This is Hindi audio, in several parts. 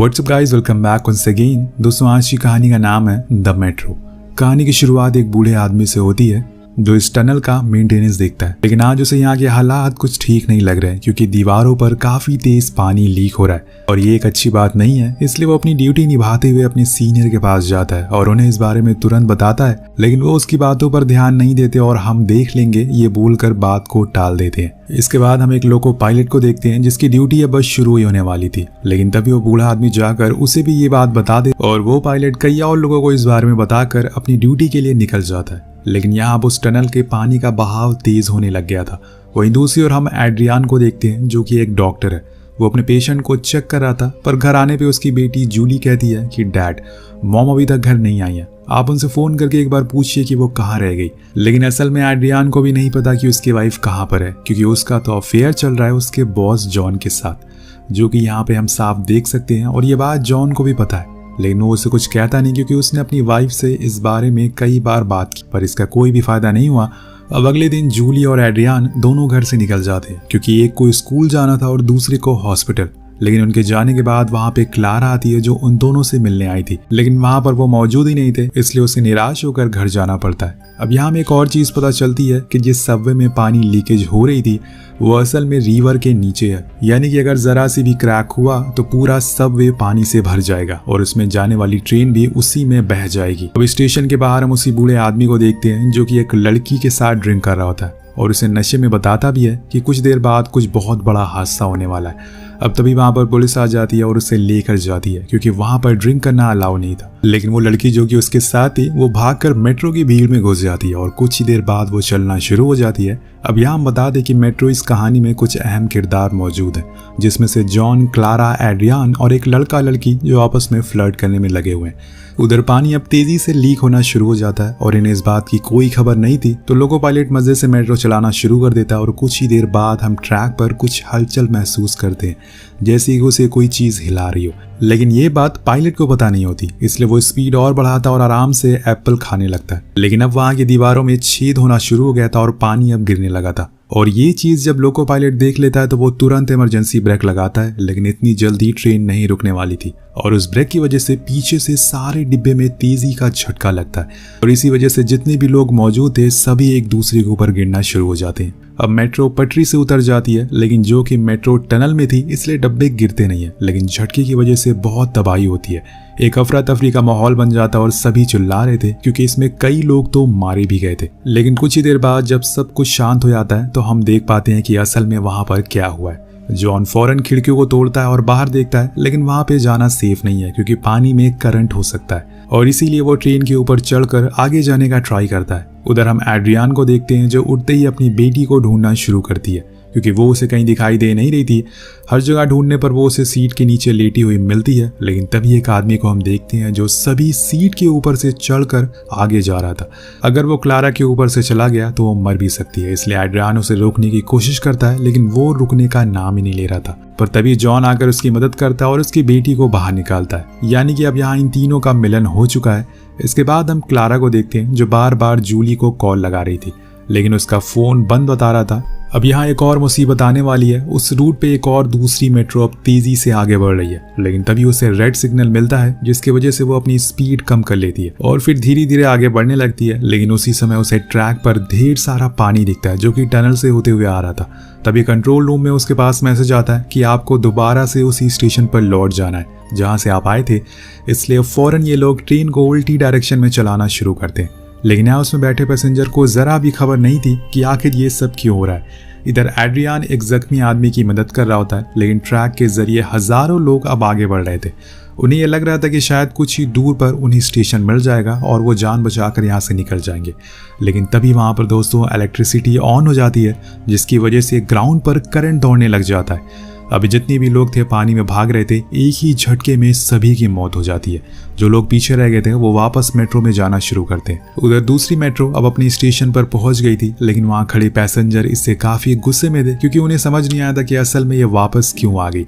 WhatsApp guys, welcome back once again. दोस्तों, आज की कहानी का नाम है द मेट्रो। कहानी की शुरुआत एक बूढ़े आदमी से होती है जो इस टनल का मेंटेनेंस देखता है, लेकिन आज उसे यहाँ के हालात कुछ ठीक नहीं लग रहे हैं क्योंकि दीवारों पर काफी तेज पानी लीक हो रहा है और ये एक अच्छी बात नहीं है। इसलिए वो अपनी ड्यूटी निभाते हुए अपने सीनियर के पास जाता है और उन्हें इस बारे में तुरंत बताता है, लेकिन वो उसकी बातों पर ध्यान नहीं देते और हम देख लेंगे ये बोलकर बात को टाल देते हैं। इसके बाद हम एक लोको पायलट को देखते हैं जिसकी ड्यूटी अब बस शुरू ही होने वाली थी, लेकिन तभी वो बूढ़ा आदमी जाकर उसे भी ये बात बता दे और वो पायलट कई और लोगों को इस बारे में बताकर अपनी ड्यूटी के लिए निकल जाता है। लेकिन यहाँ अब उस टनल के पानी का बहाव तेज होने लग गया था। वहीं दूसरी ओर हम एड्रियान को देखते हैं जो कि एक डॉक्टर है। वो अपने पेशेंट को चेक कर रहा था, पर घर आने पे उसकी बेटी जूली कहती है कि डैड, मॉम अभी तक घर नहीं आई है, आप उनसे फोन करके एक बार पूछिए कि वो कहाँ रह गई। लेकिन असल में एड्रियान को भी नहीं पता कि उसकी वाइफ कहाँ पर है, क्योंकि उसका तो अफेयर चल रहा है उसके बॉस जॉन के साथ, जो कि यहाँ पे हम साफ देख सकते हैं। और ये बात जॉन को भी पता है, लेकिन वो उसे कुछ कहता नहीं क्योंकि उसने अपनी वाइफ से इस बारे में कई बार बात की, पर इसका कोई भी फायदा नहीं हुआ। अब अगले दिन जूली और एड्रियान दोनों घर से निकल जाते हैं क्योंकि एक को स्कूल जाना था और दूसरे को हॉस्पिटल। लेकिन उनके जाने के बाद वहां पे क्लारा आती है जो उन दोनों से मिलने आई थी, लेकिन वहां पर वो मौजूद ही नहीं थे, इसलिए उसे निराश होकर घर जाना पड़ता है। अब यहाँ में एक और चीज पता चलती है कि जिस सबवे में पानी लीकेज हो रही थी वो असल में रिवर के नीचे है, यानी कि अगर जरा सी भी क्रैक हुआ तो पूरा सबवे पानी से भर जाएगा और उसमें जाने वाली ट्रेन भी उसी में बह जाएगी। अब स्टेशन के बाहर हम उसी बूढ़े आदमी को देखते हैं जो कि एक लड़की के साथ ड्रिंक कर रहा होता है और उसे नशे में बताता भी है कि कुछ देर बाद कुछ बहुत बड़ा हादसा होने वाला है। अब तभी वहां पर पुलिस आ जाती है और उसे लेकर जाती है क्योंकि वहां पर ड्रिंक करना अलाउ नहीं था। लेकिन वो लड़की जो कि उसके साथ थी वो भागकर मेट्रो की भीड़ में घुस जाती है और कुछ ही देर बाद वो चलना शुरू हो जाती है। अब यहाँ हम बता दें कि मेट्रो इस कहानी में कुछ अहम किरदार मौजूद हैं, जिसमें से जॉन, क्लारा, एड्रियान और एक लड़का लड़की जो आपस में फ्लर्ट करने में लगे हुए हैं। उधर पानी अब तेजी से लीक होना शुरू हो जाता है और इन्हें इस बात की कोई खबर नहीं थी, तो लोको पायलट मजे से मेट्रो चलाना शुरू कर देता है और कुछ ही देर बाद हम ट्रैक पर कुछ हलचल महसूस करते हैं, जैसे कि उसे कोई चीज हिला रही हो। लेकिन ये बात पायलट को पता नहीं होती, इसलिए वो स्पीड और बढ़ाता और आराम से एप्पल खाने लगता है। लेकिन अब वहां की दीवारों में छेद होना शुरू हो गया था और पानी अब गिरने लगा था, और ये चीज जब लोको पायलट देख लेता है तो वो तुरंत इमरजेंसी ब्रेक लगाता है। लेकिन इतनी जल्दी ट्रेन नहीं रुकने वाली थी और उस ब्रेक की वजह से पीछे से सारे डिब्बे में तेजी का झटका लगता है और इसी वजह से जितने भी लोग मौजूद थे सभी एक दूसरे के ऊपर गिरना शुरू हो जाते हैं। अब मेट्रो पटरी से उतर जाती है, लेकिन जो कि मेट्रो टनल में थी इसलिए डब्बे गिरते नहीं है, लेकिन झटके की वजह से बहुत तबाही होती है। एक अफरा तफरी का माहौल बन जाता और सभी चिल्ला रहे थे क्योंकि इसमें कई लोग तो मारे भी गए थे। लेकिन कुछ ही देर बाद जब सब कुछ शांत हो जाता है तो हम देख पाते हैं कि असल में वहां पर क्या हुआ है। जॉन फौरन खिड़कियों को तोड़ता है और बाहर देखता है, लेकिन वहां पे जाना सेफ नहीं है क्योंकि पानी में करंट हो सकता है और इसीलिए वो ट्रेन के ऊपर चढ़कर आगे जाने का ट्राई करता है। उधर हम एड्रियान को देखते हैं जो उठते ही अपनी बेटी को ढूंढना शुरू करती है क्योंकि वो उसे कहीं दिखाई दे नहीं रही थी। हर जगह ढूंढने पर वो उसे सीट के नीचे लेटी हुई मिलती है, लेकिन तभी एक आदमी को हम देखते हैं जो सभी सीट के ऊपर से चढ़कर आगे जा रहा था। अगर वो क्लारा के ऊपर से चला गया तो वो मर भी सकती है, इसलिए एड्रियान उसे रोकने की कोशिश करता है, लेकिन वो रुकने का नाम ही नहीं ले रहा था। पर तभी जॉन आकर उसकी मदद करता है और उसकी बेटी को बाहर निकालता है, यानी कि अब यहाँ इन तीनों का मिलन हो चुका है। इसके बाद हम क्लारा को देखते हैं जो बार बार जूली को कॉल लगा रही थी, लेकिन उसका फोन बंद बता रहा था। अब यहाँ एक और मुसीबत आने वाली है। उस रूट पे एक और दूसरी मेट्रो अब तेजी से आगे बढ़ रही है, लेकिन तभी उसे रेड सिग्नल मिलता है जिसकी वजह से वो अपनी स्पीड कम कर लेती है और फिर धीरे धीरे आगे बढ़ने लगती है। लेकिन उसी समय उसे ट्रैक पर ढेर सारा पानी दिखता है जो कि टनल से होते हुए आ रहा था। तभी कंट्रोल रूम में उसके पास मैसेज आता है कि आपको दोबारा से उसी स्टेशन पर लौट जाना है जहाँ से आप आए थे, इसलिए फौरन ये लोग ट्रेन को उल्टी डायरेक्शन में चलाना शुरू करते हैं। लेकिन यहाँ उसमें बैठे पैसेंजर को जरा भी खबर नहीं थी कि आखिर ये सब क्यों हो रहा है। इधर एड्रियान एक जख्मी आदमी की मदद कर रहा होता है, लेकिन ट्रैक के जरिए हजारों लोग अब आगे बढ़ रहे थे। उन्हें यह लग रहा था कि शायद कुछ ही दूर पर उन्हें स्टेशन मिल जाएगा और वो जान बचाकर यहाँ से निकल जाएंगे। लेकिन तभी वहाँ पर दोस्तों इलेक्ट्रिसिटी ऑन हो जाती है जिसकी वजह से ग्राउंड पर करंट दौड़ने लग जाता है। अभी जितने भी लोग थे पानी में भाग रहे थे, एक ही झटके में सभी की मौत हो जाती है। जो लोग पीछे रह गए थे वो वापस मेट्रो में जाना शुरू करते हैं। उधर दूसरी मेट्रो अब अपनी स्टेशन पर पहुंच गई थी, लेकिन वहां खड़े पैसेंजर इससे काफी गुस्से में थे क्योंकि उन्हें समझ नहीं आया था कि असल में ये वापस क्यों आ गई,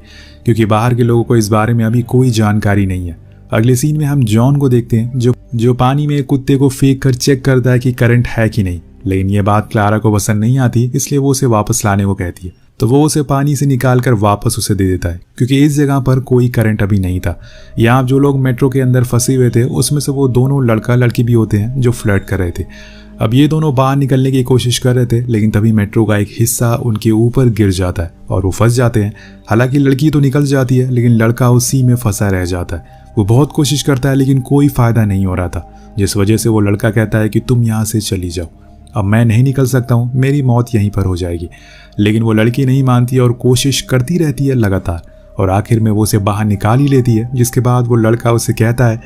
क्योंकि बाहर के लोगों को इस बारे में अभी कोई जानकारी नहीं है। अगले सीन में हम जॉन को देखते हैं जो पानी में कुत्ते को फेंक कर चेक करता है कि करंट है कि नहीं, लेकिन ये बात क्लारा को पसंद नहीं आती, इसलिए वो उसे वापस लाने को कहती है। तो वो उसे पानी से निकाल कर वापस उसे दे देता है, क्योंकि इस जगह पर कोई करंट अभी नहीं था। यहाँ जो लोग मेट्रो के अंदर फंसे हुए थे उसमें से वो दोनों लड़का लड़की भी होते हैं जो फ्लर्ट कर रहे थे। अब ये दोनों बाहर निकलने की कोशिश कर रहे थे, लेकिन तभी मेट्रो का एक हिस्सा उनके ऊपर गिर जाता है और वो फंस जाते हैं। हालांकि लड़की तो निकल जाती है, लेकिन लड़का उसी में फंसा रह जाता है। वो बहुत कोशिश करता है, लेकिन कोई फायदा नहीं हो रहा था, जिस वजह से वो लड़का कहता है कि तुम यहाँ से चली जाओ, अब मैं नहीं निकल सकता हूँ, मेरी मौत यहीं पर हो जाएगी। लेकिन वो लड़की नहीं मानती और कोशिश करती रहती है लगातार, और आखिर में वो उसे बाहर निकाल ही लेती है। जिसके बाद वो लड़का उसे कहता है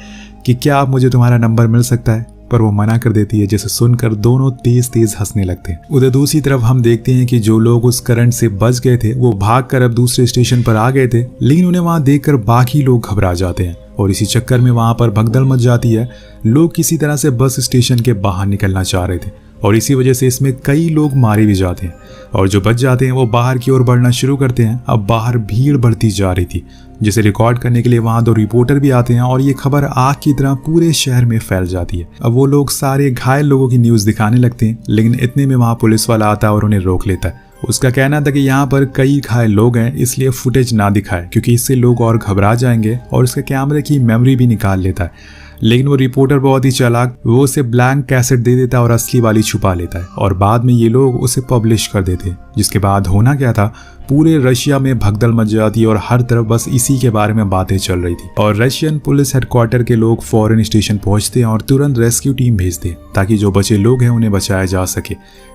कि क्या आप मुझे तुम्हारा नंबर मिल सकता है, पर वो मना कर देती है, जिसे सुनकर दोनों तेज तेज हंसने लगते हैं। उधर दूसरी तरफ हम देखते हैं कि जो लोग उस करंट से बच गए थे वो भागकर अब दूसरे स्टेशन पर आ गए थे, लेकिन उन्हें वहां देखकर बाकी लोग घबरा जाते हैं और इसी चक्कर में वहां पर भगदड़ मच जाती है। लोग किसी तरह से बस स्टेशन के बाहर निकलना चाह रहे थे और इसी वजह से इसमें कई लोग मारे भी जाते हैं, और जो बच जाते हैं वो बाहर की ओर बढ़ना शुरू करते हैं। अब बाहर भीड़ बढ़ती जा रही थी, जिसे रिकॉर्ड करने के लिए वहां 2 रिपोर्टर भी आते हैं और ये खबर आग की तरह पूरे शहर में फैल जाती है। अब वो लोग सारे घायल लोगों की न्यूज दिखाने लगते हैं, लेकिन इतने में वहां पुलिस वाला आता है और उन्हें रोक लेता है। उसका कहना था कि यहाँ पर कई घायल लोग हैं, इसलिए फुटेज ना दिखाए, क्योंकि इससे लोग और घबरा जाएंगे, और उसके कैमरे की मेमोरी भी निकाल लेता है। लेकिन वो रिपोर्टर बहुत ही चालाक, वो उसे ब्लैंक कैसेट दे देता है और असली वाली छुपा लेता है, और बाद में ये लोग उसे पब्लिश कर देते हैं। जिसके बाद होना क्या था, पूरे रशिया में भगदड़ मच जाती और हर तरफ बस इसी के बारे में बातें चल रही थी। और रशियन पुलिस हेडक्वार्टर के लोग फौरन स्टेशन पहुंचते हैं और तुरंत रेस्क्यू टीम भेजते हैं, ताकि जो बचे लोग हैं उन्हें बचाया जा सके।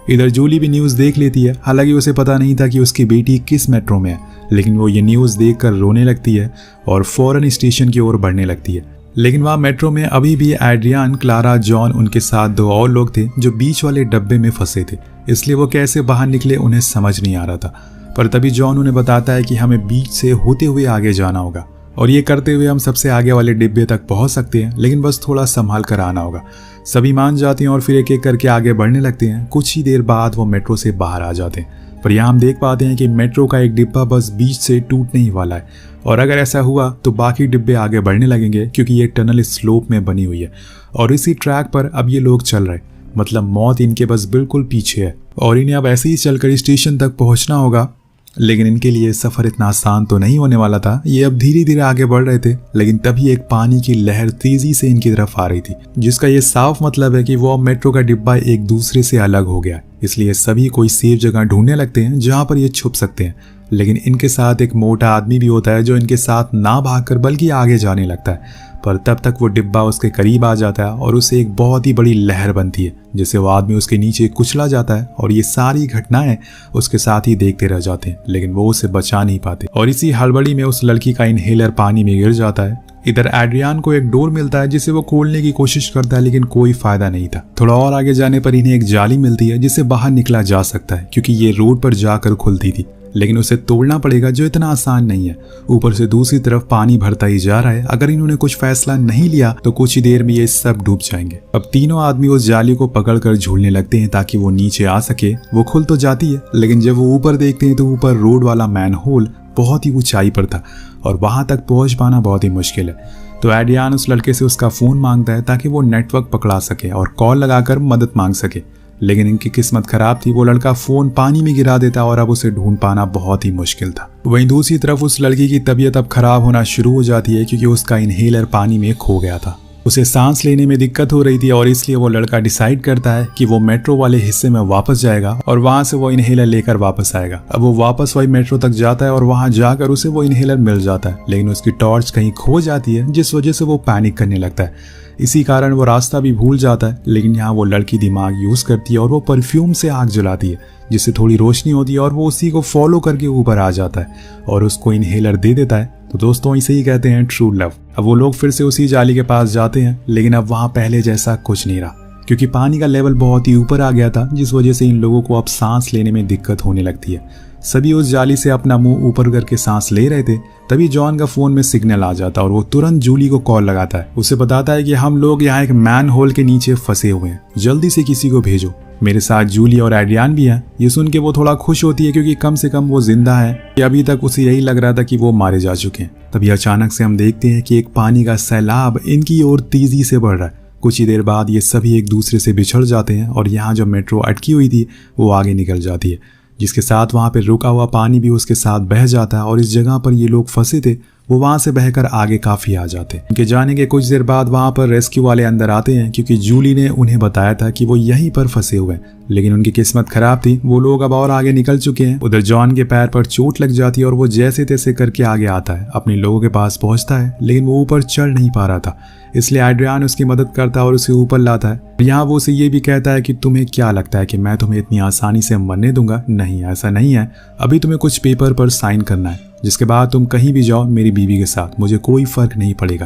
इधर जूली भी न्यूज देख लेती है, हालांकि उसे पता नहीं था कि उसकी बेटी किस मेट्रो में है, लेकिन वो ये न्यूज देखकर रोने लगती है और फौरन स्टेशन की ओर बढ़ने लगती है। लेकिन वहाँ मेट्रो में अभी भी एड्रियान, क्लारा, जॉन, उनके साथ 2 और लोग थे जो बीच वाले डब्बे में फंसे थे, इसलिए वो कैसे बाहर निकले उन्हें समझ नहीं आ रहा था। पर तभी जॉन उन्हें बताता है कि हमें बीच से होते हुए आगे जाना होगा, और ये करते हुए हम सबसे आगे वाले डिब्बे तक पहुंच सकते हैं, लेकिन बस थोड़ा संभाल कर आना होगा। सभी मान जाते हैं और फिर एक एक करके आगे बढ़ने लगते हैं। कुछ ही देर बाद वो मेट्रो से बाहर आ जाते हैं, पर यहाँ हम देख पाते हैं कि मेट्रो का एक डिब्बा बस बीच से टूटने ही वाला है, और अगर ऐसा हुआ तो बाकी डिब्बे आगे बढ़ने लगेंगे, क्योंकि ये टनल स्लोप में बनी हुई है और इसी ट्रैक पर अब ये लोग चल रहे, मतलब मौत इनके बस बिल्कुल पीछे है और इन्हें अब ऐसे ही चलकर स्टेशन तक पहुंचना होगा। लेकिन इनके लिए सफर इतना आसान तो नहीं होने वाला था। ये अब धीरे धीरे आगे बढ़ रहे थे, लेकिन तभी एक पानी की लहर तेजी से इनकी तरफ आ रही थी, जिसका ये साफ मतलब है कि वो अब मेट्रो का डिब्बा एक दूसरे से अलग हो गया। इसलिए सभी कोई सेफ जगह ढूंढने लगते हैं जहां पर ये छुप सकते हैं। लेकिन इनके साथ एक मोटा आदमी भी होता है जो इनके साथ ना भागकर बल्कि आगे जाने लगता है, पर तब तक वो डिब्बा उसके करीब आ जाता है और उसे एक बहुत ही बड़ी लहर बनती है, जिससे वो आदमी उसके नीचे कुचला जाता है और ये सारी घटनाएं उसके साथ ही देखते रह जाते हैं, लेकिन वो उसे बचा नहीं पाते। और इसी हड़बड़ी में उस लड़की का इनहेलर पानी में गिर जाता है। इधर एड्रियान को एक डोर मिलता है जिसे वो खोलने की कोशिश करता है, लेकिन कोई फायदा नहीं था। थोड़ा और आगे जाने पर इन्हें एक जाली मिलती है जिससे बाहर निकला जा सकता है, क्योंकि ये रोड पर जाकर खुलती थी, लेकिन उसे तोड़ना पड़ेगा, जो इतना आसान नहीं है। ऊपर से दूसरी तरफ पानी भरता ही जा रहा है। अगर इन्होंने कुछ फैसला नहीं लिया तो कुछ ही देर में ये सब डूब जाएंगे। अब तीनों आदमी उस जाली को पकड़कर झूलने लगते हैं ताकि वो नीचे आ सके। वो खुल तो जाती है, लेकिन जब वो ऊपर देखते हैं तो ऊपर रोड वाला मैनहोल बहुत ही ऊंचाई पर था और वहां तक पहुंच पाना बहुत ही मुश्किल है। तो एड्रियान उस लड़के से उसका फोन मांगता है ताकि वो नेटवर्क पकड़ा सके और कॉल लगाकर मदद मांग सके, लेकिन इनकी किस्मत खराब थी। वो लड़का फोन पानी में गिरा देता और अब उसे ढूंढ पाना बहुत ही मुश्किल था। वहीं दूसरी तरफ उस लड़की की तबीयत अब खराब होना शुरू हो जाती है, क्योंकि उसका इनहेलर पानी में खो गया था। उसे सांस लेने में दिक्कत हो रही थी और इसलिए वो लड़का डिसाइड करता है कि वो मेट्रो वाले हिस्से में वापस जाएगा और वहां से वो इनहेलर लेकर वापस आएगा। अब वो वापस वही मेट्रो तक जाता है और वहां जाकर उसे वो इनहेलर मिल जाता है, लेकिन उसकी टॉर्च कहीं खो जाती है, जिस वजह से वो पैनिक करने लगता है। इसी कारण वो रास्ता भी भूल जाता है। लेकिन यहाँ वो लड़की दिमाग यूज करती है और वो परफ्यूम से आग जलाती है, जिससे थोड़ी रोशनी होती है और वो उसी को फॉलो करके ऊपर आ जाता है और उसको इनहेलर दे देता है। तो दोस्तों, इसे ही कहते हैं ट्रू लव। अब वो लोग फिर से उसी जाली के पास जाते हैं, लेकिन अब वहां पहले जैसा कुछ नहीं रहा, क्योंकि पानी का लेवल बहुत ही ऊपर आ गया था, जिस वजह से इन लोगों को अब सांस लेने में दिक्कत होने लगती है। सभी उस जाली से अपना मुंह ऊपर करके सांस ले रहे थे, तभी जॉन का फोन में सिग्नल आ जाता और वो तुरंत जूली को कॉल लगाता है। उसे बताता है कि हम लोग यहाँ एक मैन होल के नीचे फंसे हुए हैं, जल्दी से किसी को भेजो। मेरे साथ जूली और एड्रियान भी हैं। ये सुन के वो थोड़ा खुश होती है, क्योंकि कम से कम वो जिंदा है। कि अभी तक उसे यही लग रहा था कि वो मारे जा चुके हैं। तभी अचानक से हम देखते हैं कि एक पानी का सैलाब इनकी ओर तेजी से बढ़ रहा है। कुछ ही देर बाद ये सभी एक दूसरे से बिछड़ जाते हैं और यहाँ जो मेट्रो अटकी हुई थी वो आगे निकल जाती है, जिसके साथ वहां पे रुका हुआ पानी भी उसके साथ बह जाता है और इस जगह पर ये लोग फंसे थे वो वहां से बहकर आगे काफी आ जाते हैं। उनके जाने के कुछ देर बाद वहां पर रेस्क्यू वाले अंदर आते हैं क्योंकि जूली ने उन्हें बताया था कि वो यहीं पर फंसे हुए हैं, लेकिन उनकी किस्मत खराब थी, वो लोग अब और आगे निकल चुके हैं। उधर जॉन के पैर पर चोट लग जाती है और वो जैसे तैसे करके आगे आता है, अपने लोगों के पास पहुंचता है, लेकिन वो ऊपर चढ़ नहीं पा रहा था, इसलिए एड्रियान उसकी मदद करता है और उसे ऊपर लाता है। यहाँ वो उसे ये भी कहता है कि तुम्हें क्या लगता है कि मैं तुम्हें इतनी आसानी से मरने दूंगा? नहीं, ऐसा नहीं है, अभी तुम्हें कुछ पेपर पर साइन करना है, जिसके बाद तुम कहीं भी जाओ मेरी बीवी के साथ, मुझे कोई फर्क नहीं पड़ेगा,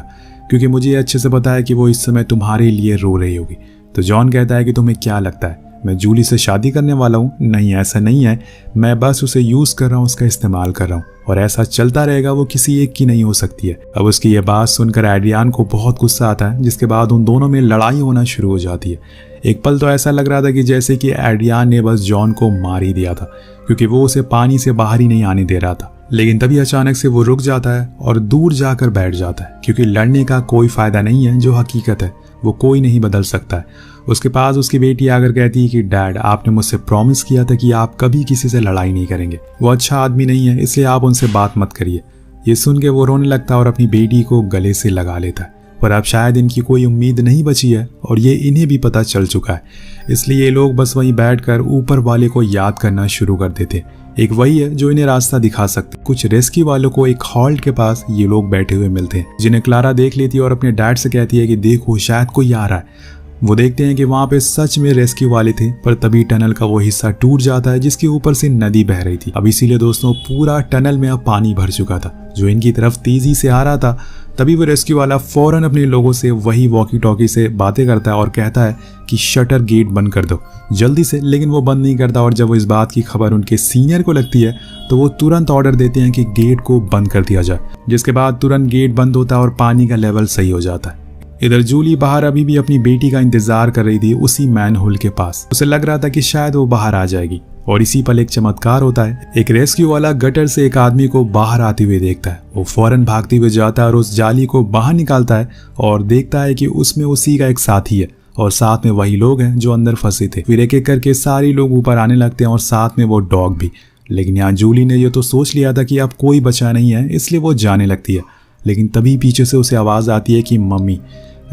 क्योंकि मुझे ये अच्छे से पता है कि वो इस समय तुम्हारे लिए रो रही होगी। तो जॉन कहता है कि तुम्हें क्या लगता है मैं जूली से शादी करने वाला हूँ? नहीं, ऐसा नहीं है, मैं बस उसे यूज कर रहा हूँ, उसका इस्तेमाल कर रहा हूँ, और ऐसा चलता रहेगा, वो किसी एक की नहीं हो सकती है। अब उसकी ये बात सुनकर एड्रियान को बहुत गुस्सा आता है, जिसके बाद उन दोनों में लड़ाई होना शुरू हो जाती है। एक पल तो ऐसा लग रहा था कि जैसे कि एड्रियान ने बस जॉन को मार ही दिया था, क्योंकि वो उसे पानी से बाहर ही नहीं आने दे रहा था। लेकिन तभी अचानक से वो रुक जाता है और दूर जाकर बैठ जाता है, क्योंकि लड़ने का कोई फायदा नहीं है, जो हकीकत है वो कोई नहीं बदल सकता है। उसके पास उसकी बेटी आकर कहती है कि डैड, आपने मुझसे प्रॉमिस किया था कि आप कभी किसी से लड़ाई नहीं करेंगे, वो अच्छा आदमी नहीं है, इसलिए आप उनसे बात मत करिए। ये सुन के वो रोने लगता है और अपनी बेटी को गले से लगा लेता है, पर अब शायद इनकी कोई उम्मीद नहीं बची है और ये इन्हें भी पता चल चुका है, इसलिए ये लोग बस वहीं बैठकर ऊपर वाले को याद करना शुरू कर देते। एक वही है जो इन्हें रास्ता दिखा सकते। कुछ रेस्क्यू वालों को एक हॉल्ट के पास ये लोग बैठे हुए मिलते हैं, जिन्हें क्लारा देख लेती है और अपने डैड से कहती है कि देखो शायद कोई आ रहा है। वो देखते हैं कि वहां पे सच में रेस्क्यू वाले थे, पर तभी टनल का वो हिस्सा टूट जाता है जिसके ऊपर से नदी बह रही थी। अब इसीलिए दोस्तों पूरा टनल में अब पानी भर चुका था जो इनकी तरफ तेजी से आ रहा था। तभी वो रेस्क्यू वाला फौरन अपने लोगों से वही वॉकी टॉकी से बातें करता है और कहता है कि शटर गेट बंद कर दो जल्दी से, लेकिन वो बंद नहीं करता। और जब वो इस बात की खबर उनके सीनियर को लगती है तो वो तुरंत ऑर्डर देते हैं कि गेट को बंद कर दिया जाए, जिसके बाद तुरंत गेट बंद होता है और पानी का लेवल सही हो जाता है। इधर जूली बाहर अभी भी अपनी बेटी का इंतजार कर रही थी उसी मैन होल के पास। उसे लग रहा था कि शायद वो बाहर आ जाएगी, और इसी पल एक चमत्कार होता है। एक रेस्क्यू वाला गटर से एक आदमी को बाहर आते हुए देखता है। वो फौरन भागते हुए जाता है और उस जाली को बाहर निकालता है और देखता है कि उसमें उसी का एक साथी है और साथ में वही लोग हैं जो अंदर फंसे थे। फिर एक एक करके सारे लोग ऊपर आने लगते हैं और साथ में वो डॉग भी। लेकिन यहाँ जूली ने ये तो सोच लिया था कि अब कोई बचा नहीं है, इसलिए वो जाने लगती है। लेकिन तभी पीछे से उसे आवाज आती है कि मम्मी।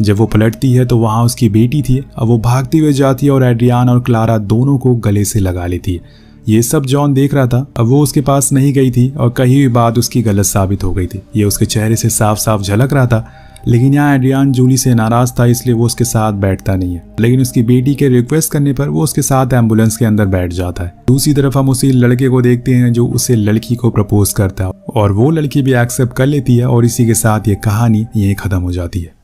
जब वो पलटती है तो वहां उसकी बेटी थी। अब वो भागती हुई जाती है और एड्रियान और क्लारा दोनों को गले से लगा लेती है। ये सब जॉन देख रहा था। अब वो उसके पास नहीं गई थी और कही हुई बात उसकी गलत साबित हो गई थी, ये उसके चेहरे से साफ साफ झलक रहा था। लेकिन यहाँ एड्रियान जूली से नाराज था, इसलिए वो उसके साथ बैठता नहीं है। लेकिन उसकी बेटी के रिक्वेस्ट करने पर वो उसके साथ एम्बुलेंस के अंदर बैठ जाता है। दूसरी तरफ हम उसी लड़के को देखते हैं जो उसे लड़की को प्रपोज करता है, और वो लड़की भी एक्सेप्ट कर लेती है, और इसी के साथ ये कहानी यहीं खत्म हो जाती है।